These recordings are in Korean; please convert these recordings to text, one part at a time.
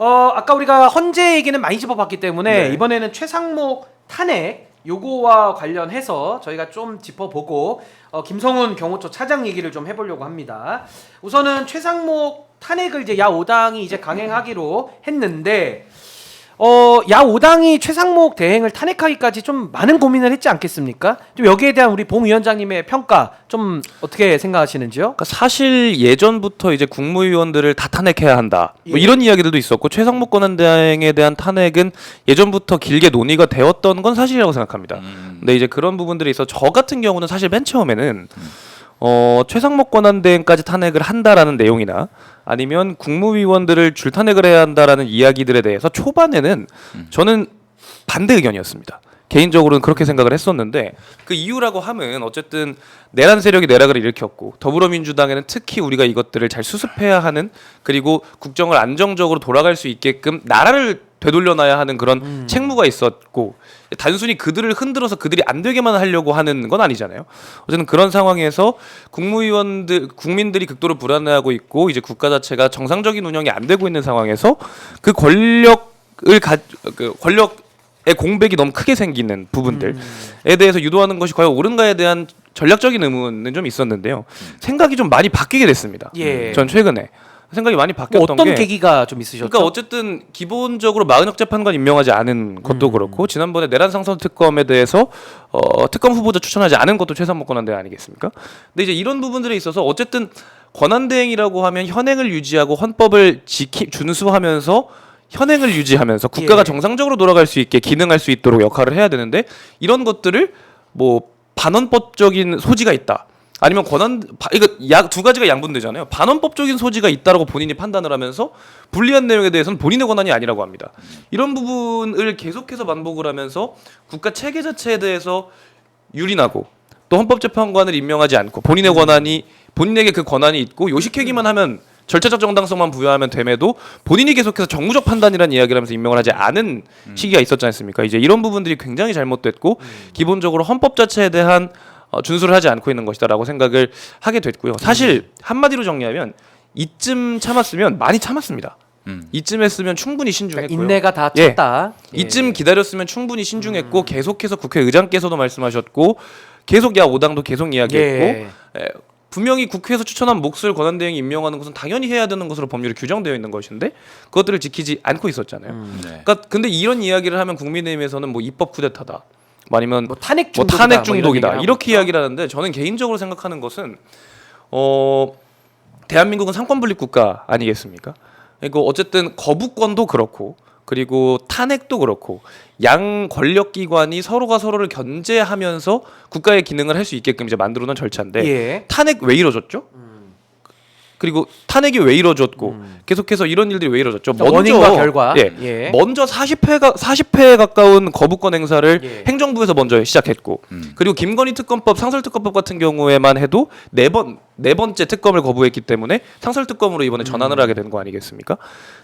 아까 우리가 헌재 얘기는 많이 짚어봤기 때문에 네. 이번에는 최상목 탄핵 요거와 관련해서 저희가 좀 짚어보고 김성훈 경호처 차장 얘기를 좀 해보려고 합니다. 우선은 최상목 탄핵을 이제 야5당이 이제 강행하기로 했는데 야5당이 최상목 대행을 탄핵하기까지 좀 많은 고민을 했지 않겠습니까? 좀 여기에 대한 우리 봉 위원장님의 평가 좀 어떻게 생각하시는지요? 그러니까 사실 예전부터 이제 국무위원들을 다 탄핵해야 한다. 뭐 예. 이런 이야기들도 있었고 최상목 권한대행에 대한 탄핵은 예전부터 길게 논의가 되었던 건 사실이라고 생각합니다. 근데 이제 그런 부분들이 있어 저 같은 경우는 사실 맨 처음에는 최상목 권한대행까지 탄핵을 한다라는 내용이나 아니면 국무위원들을 줄 탄핵을 해야 한다라는 이야기들에 대해서 초반에는 저는 반대 의견이었습니다. 개인적으로는 그렇게 생각을 했었는데 그 이유라고 하면 어쨌든 내란 세력이 내락을 일으켰고 더불어민주당에는 특히 우리가 이것들을 잘 수습해야 하는 그리고 국정을 안정적으로 돌아갈 수 있게끔 나라를 되돌려놔야 하는 그런 책무가 있었고 단순히 그들을 흔들어서 그들이 안 되게만 하려고 하는 건 아니잖아요. 어쨌든 그런 상황에서 국민들이 극도로 불안해하고 있고 이제 국가 자체가 정상적인 운영이 안 되고 있는 상황에서 그 권력의 공백이 너무 크게 생기는 부분들에 대해서 유도하는 것이 과연 옳은가에 대한 전략적인 의문은 좀 있었는데요. 생각이 좀 많이 바뀌게 됐습니다. 예. 전 최근에 생각이 많이 바뀌었던 어떤 게 계기가 좀 있으셨죠? 그러니까 어쨌든 기본적으로 마은혁 재판관 임명하지 않은 것도 그렇고 지난번에 내란 상선 특검에 대해서 특검 후보자 추천하지 않은 것도 최상목 권한대행 아니겠습니까? 근데 이제 이런 부분들에 있어서 어쨌든 권한대행이라고 하면 현행을 유지하고 헌법을 준수하면서 현행을 유지하면서 국가가 예. 정상적으로 돌아갈 수 있게 기능할 수 있도록 역할을 해야 되는데 이런 것들을 뭐 반헌법적인 소지가 있다. 아니면 이거 두 가지가 양분되잖아요. 반헌법적인 소지가 있다라고 본인이 판단을 하면서 불리한 내용에 대해서는 본인의 권한이 아니라고 합니다. 이런 부분을 계속해서 반복을 하면서 국가 체계 자체에 대해서 유린하고 또 헌법재판관을 임명하지 않고 본인에게 그 권한이 있고 요식행위만 하면 절차적 정당성만 부여하면 됨에도 본인이 계속해서 정무적 판단이라는 이야기를 하면서 임명을 하지 않은 시기가 있었지 않습니까? 이제 이런 부분들이 굉장히 잘못됐고 기본적으로 헌법 자체에 대한 준수를 하지 않고 있는 것이다라고 생각을 하게 됐고요. 사실 한마디로 정리하면 이쯤 참았으면 많이 참았습니다. 이쯤 했으면 충분히 신중했고요. 인내가 다 찼다. 예. 이쯤 기다렸으면 충분히 신중했고 계속해서 국회의장께서도 말씀하셨고 계속 야5당도 계속 이야기했고 분명히 국회에서 추천한 몫을 권한대행이 임명하는 것은 당연히 해야 되는 것으로 법률에 규정되어 있는 것인데 그것들을 지키지 않고 있었잖아요. 네. 그러니까 근데 이런 이야기를 하면 국민의힘에서는 뭐 입법 쿠데타다. 아니면 뭐 탄핵 뭐 중독이다, 탄핵 중독이다 뭐 이렇게 이야기를 하는데 저는 개인적으로 생각하는 것은 대한민국은 상권 분립 국가 아니겠습니까? 그리고 어쨌든 거부권도 그렇고 그리고 탄핵도 그렇고 양 권력 기관이 서로가 서로를 견제하면서 국가의 기능을 할 수 있게끔 이제 만들어 놓은 절차인데 예. 탄핵 왜 이루어졌죠? 그리고 탄핵이 왜 이루어졌고 계속해서 이런 일들이 왜 이루어졌죠? 원인과 결과. 예. 먼저 40회에 가까운 거부권 행사를 예. 행정부에서 먼저 시작했고 그리고 김건희 특검법, 상설특검법 같은 경우에만 해도 네 번째 특검을 거부했기 때문에 상설특검으로 이번에 전환을 하게 된 거 아니겠습니까?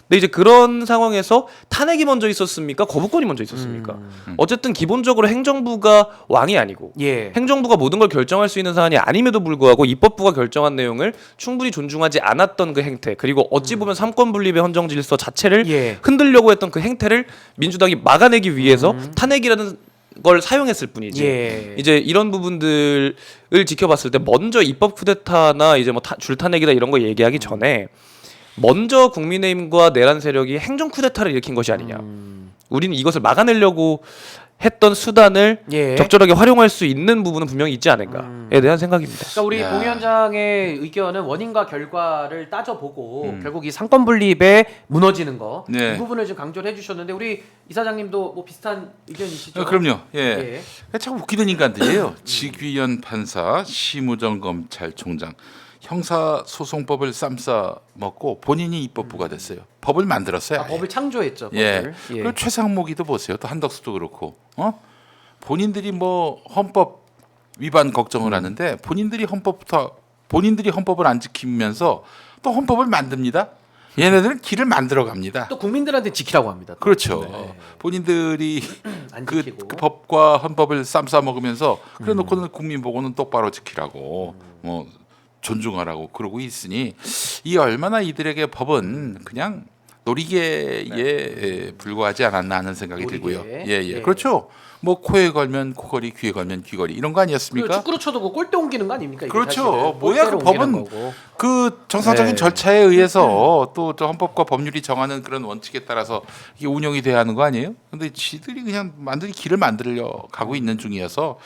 근데 이제 그런 상황에서 탄핵이 먼저 있었습니까? 거부권이 먼저 있었습니까? 어쨌든 기본적으로 행정부가 왕이 아니고 예. 행정부가 모든 걸 결정할 수 있는 사안이 아님에도 불구하고 입법부가 결정한 내용을 충분히 존중하지 않았던 그 행태 그리고 어찌 보면 삼권 분립의 헌정 질서 자체를 예. 흔들려고 했던 그 행태를 민주당이 막아내기 위해서 탄핵이라는 걸 사용했을 뿐이지. 예. 이제 이런 부분들을 지켜봤을 때 먼저 입법 쿠데타나 이제 뭐 줄탄핵이다 이런 거 얘기하기 전에 먼저 국민의힘과 내란 세력이 행정 쿠데타를 일으킨 것이 아니냐. 우리는 이것을 막아내려고 했던 수단을 예. 적절하게 활용할 수 있는 부분은 분명히 있지 않은가에 대한 생각입니다. 그러니까 우리 봉 위원장의 의견은 원인과 결과를 따져보고 결국 이 상권 분립에 무너지는 거 네. 이 부분을 좀 강조를 해주셨는데 우리 이사장님도 뭐 비슷한 의견이시죠? 그럼요. 예. 예. 참 웃기던 인간들이에요. 직위원 판사, 심우정 검찰총장, 형사소송법을 쌈싸 먹고 본인이 입법부가 됐어요. 법을 만들었어요. 아예. 법을 창조했죠. 예. 법을. 예. 그리고 최상목이도 보세요. 또 한덕수도 그렇고, 본인들이 뭐 헌법 위반 걱정을 하는데 본인들이 헌법을 안 지키면서 또 헌법을 만듭니다. 얘네들은 길을 만들어 갑니다. 또 국민들한테 지키라고 합니다. 또. 그렇죠. 네. 본인들이 안 그 지키고. 법과 헌법을 쌈싸 먹으면서 그래놓고는 국민 보고는 똑바로 지키라고 존중하라고 그러고 있으니 이 얼마나 이들에게 법은 그냥 놀이개에 불과하지 않았나 하는 생각이 놀이개. 들고요. 예. 그렇죠. 뭐 코에 걸면 코걸이, 귀에 걸면 귀걸이 이런 거 그 아니었습니까? 축구로 쳐도 그 골대 옮기는 거 아닙니까? 이게 그렇죠. 사실은? 뭐야, 그 골대로 옮기는 법은 거고. 그 정상적인 네. 절차에 의해서 또 저 헌법과 법률이 정하는 그런 원칙에 따라서 이게 운영이 돼야 하는 거 아니에요? 근데 지들이 그냥 만들기 길을 만들려 가고 있는 중이어서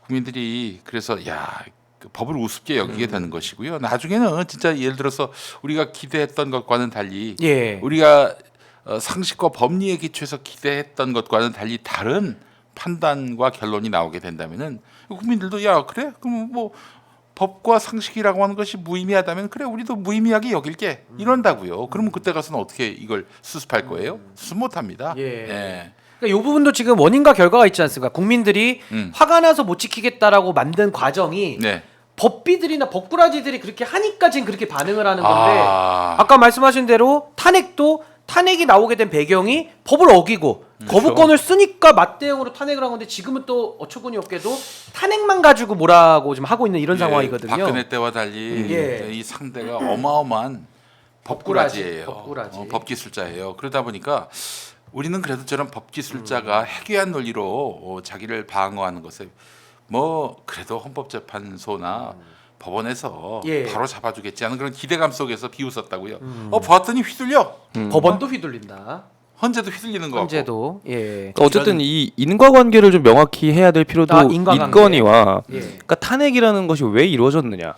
국민들이 그래서 그 법을 우습게 여기게 되는 것이고요. 나중에는 진짜 예를 들어서 우리가 기대했던 것과는 달리 예. 우리가 상식과 법리에 기초해서 기대했던 것과는 달리 다른 판단과 결론이 나오게 된다면은 국민들도 그래? 그럼 뭐 법과 상식이라고 하는 것이 무의미하다면 그래 우리도 무의미하게 여길게 이런다고요. 그러면 그때 가서는 어떻게 이걸 수습할 거예요? 수습 못합니다. 예. 그러니까 이 부분도 지금 원인과 결과가 있지 않습니까? 국민들이 화가 나서 못 지키겠다라고 만든 과정이 네. 법비들이나 법꾸라지들이 그렇게 하니까 지금 그렇게 반응을 하는 건데 아. 아까 말씀하신 대로 탄핵이 나오게 된 배경이 법을 어기고 거부권을 쓰니까 맞대응으로 탄핵을 한 건데 지금은 또 어처구니 없게도 탄핵만 가지고 뭐라고 지금 하고 있는 이런 상황이거든요. 박근혜 때와 달리 예. 이 상대가 어마어마한 법꾸라지예요. 법꾸라지. 법기술자예요. 그러다 보니까 우리는 그래도 저런 법기술자가 해괴한 논리로 자기를 방어하는 것에 뭐 그래도 헌법재판소나 법원에서 예. 바로 잡아주겠지 하는 그런 기대감 속에서 비웃었다고요. 봤더니 휘둘려. 법원도 휘둘린다. 헌재도 휘둘리는 거 같고. 헌재도 예. 그러니까 어쨌든 이 인과관계를 좀 명확히 해야 될 필요도 인과관계. 있거니와 예. 그러니까 탄핵이라는 것이 왜 이루어졌느냐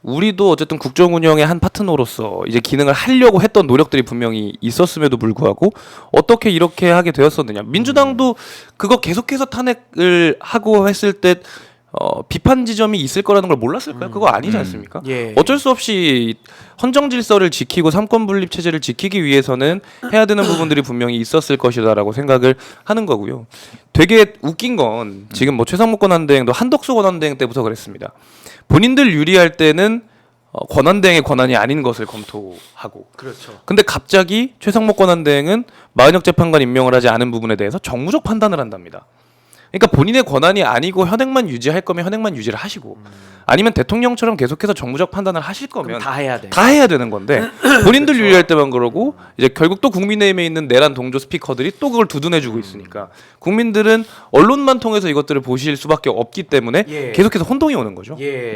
우리도 어쨌든 국정 운영의 한 파트너로서 이제 기능을 하려고 했던 노력들이 분명히 있었음에도 불구하고 어떻게 이렇게 하게 되었었느냐. 민주당도 그거 계속해서 탄핵을 하고 했을 때 비판 지점이 있을 거라는 걸 몰랐을까요? 그거 아니지 않습니까? 예. 어쩔 수 없이 헌정 질서를 지키고 삼권 분립 체제를 지키기 위해서는 해야 되는 부분들이 분명히 있었을 것이다라고 생각을 하는 거고요. 되게 웃긴 건 지금 뭐 최상목 권한대행도 한덕수 권한대행 때부터 그랬습니다. 본인들 유리할 때는 권한대행의 권한이 아닌 것을 검토하고 그렇죠. 근데 갑자기 최상목 권한대행은 마은혁 재판관 임명을 하지 않은 부분에 대해서 정무적 판단을 한답니다. 그러니까 본인의 권한이 아니고 현행만 유지할 거면 현행만 유지를 하시고 아니면 대통령처럼 계속해서 정무적 판단을 하실 거면 다 해야 돼. 다 해야 되는 건데 본인들 유리할 때만 그러고 이제 결국 또 국민의힘에 있는 내란 동조 스피커들이 또 그걸 두둔해주고 있으니까 국민들은 언론만 통해서 이것들을 보실 수밖에 없기 때문에 예. 계속해서 혼동이 오는 거죠. 예.